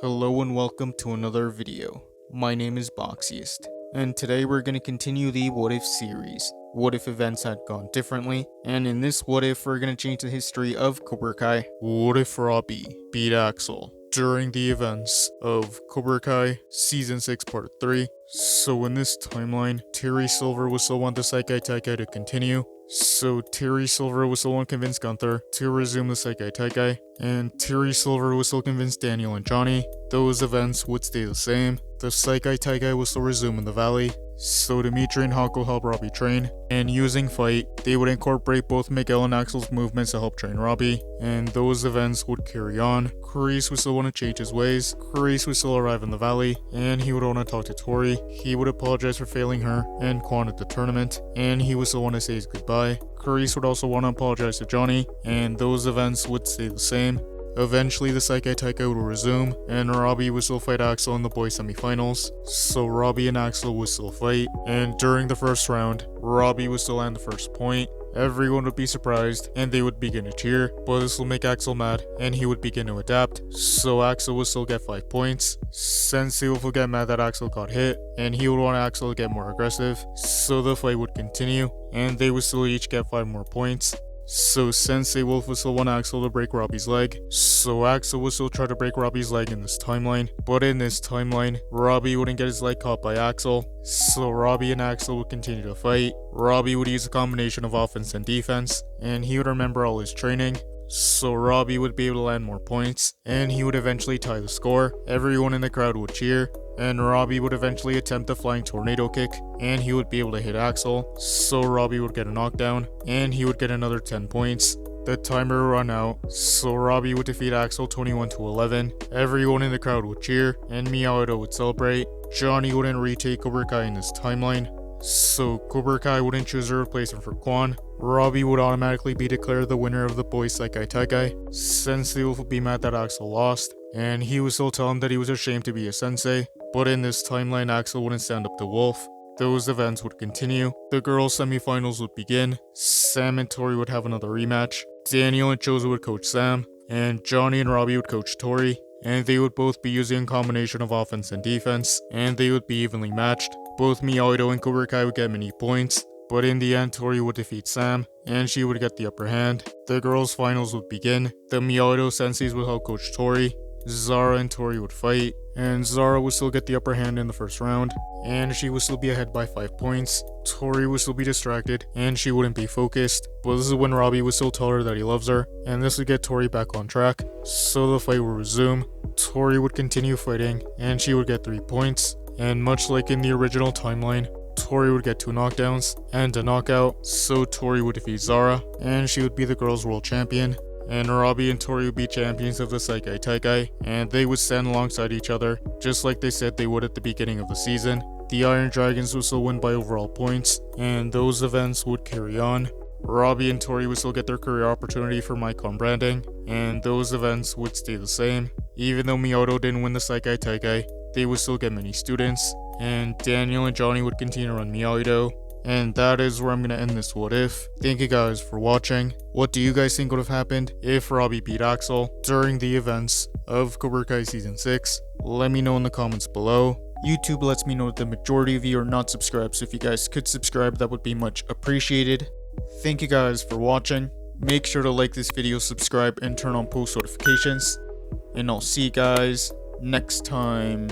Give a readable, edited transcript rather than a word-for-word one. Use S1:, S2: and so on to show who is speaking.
S1: Hello and welcome to another video. My name is Boxiest, and today we're going to continue the What If series. What if events had gone differently? And in this What If, we're going to change the history of Cobra Kai. What if Robby beat Axel during the events of Cobra Kai Season 6 Part 3? So in this timeline, Terry Silver will still want the Saikai Taikai to continue. So Terry Silver was still want to convince Gunther to resume the Saikai Taikai, and Terry Silver was still convince Daniel and Johnny. Those events would stay the same. The Saikai Taikai will still resume in the valley. So Dimitri and Hawk will help Robby train, and using Fight, they would incorporate both Miguel and Axel's movements to help train Robby, and those events would carry on. Kreese would still want to change his ways. Kreese would still arrive in the valley, and he would want to talk to Tori. He would apologize for failing her and Quan at the tournament, and he would still want to say his goodbye. Kreese would also want to apologize to Johnny, and those events would stay the same. Eventually, the Saikai Taikai would resume, and Robby would still fight Axel in the boys semifinals. So Robby and Axel would still fight, and during the first round, Robby would still land the first point. Everyone would be surprised, and they would begin to cheer, but this will make Axel mad, and he would begin to adapt. So Axel would still get 5 points. Sensei will get mad that Axel got hit, and he would want Axel to get more aggressive. So the fight would continue, and they would still each get 5 more points. So Sensei Wolf would still want Axel to break Robby's leg. So Axel would still try to break Robby's leg in this timeline. But in this timeline, Robby wouldn't get his leg caught by Axel. So Robby and Axel would continue to fight. Robby would use a combination of offense and defense, and he would remember all his training. So Robby would be able to land more points, and he would eventually tie the score. Everyone in the crowd would cheer, and Robby would eventually attempt a flying tornado kick, and he would be able to hit Axel. So Robby would get a knockdown, and he would get another 10 points. The timer would run out, so Robby would defeat Axel 21-11. Everyone in the crowd would cheer, and Miyagi would celebrate. Johnny wouldn't retake Cobra Kai in this timeline, so Cobra Kai wouldn't choose a replacement for Quan. Robby would automatically be declared the winner of the boys Saikai Taikai. Sensei would be mad that Axel lost, and he would still tell him that he was ashamed to be a sensei. But in this timeline, Axel wouldn't stand up to Wolf. Those events would continue. The girls' semifinals would begin. Sam and Tori would have another rematch. Daniel and Chozo would coach Sam, and Johnny and Robby would coach Tori. And they would both be using a combination of offense and defense, and they would be evenly matched. Both Miyagi and Cobra Kai would get many points, but in the end, Tori would defeat Sam, and she would get the upper hand. The girls' finals would begin. The Miyagi senseis would help coach Tori. Zara and Tori would fight, and Zara would still get the upper hand in the first round, and she would still be ahead by 5 points. Tori would still be distracted, and she wouldn't be focused, but this is when Robby would still tell her that he loves her, and this would get Tori back on track. So the fight would resume. Tori would continue fighting, and she would get 3 points, and much like in the original timeline, Tori would get 2 knockdowns and a knockout, so Tori would defeat Zara, and she would be the girls' world champion. And Robby and Tori would be champions of the Saikai Taikai, and they would stand alongside each other, just like they said they would at the beginning of the season. The Iron Dragons would still win by overall points, and those events would carry on. Robby and Tori would still get their career opportunity for Micon branding, and those events would stay the same. Even though Miyato didn't win the Saikai Taikai, they would still get many students, and Daniel and Johnny would continue to run Miyagi-Do. And that is where I'm going to end this What If. Thank you guys for watching. What do you guys think would have happened if Robby beat Axel during the events of Cobra Kai Season 6? Let me know in the comments below. YouTube lets me know that the majority of you are not subscribed, so if you guys could subscribe, that would be much appreciated. Thank you guys for watching. Make sure to like this video, subscribe, and turn on post notifications. And I'll see you guys next time.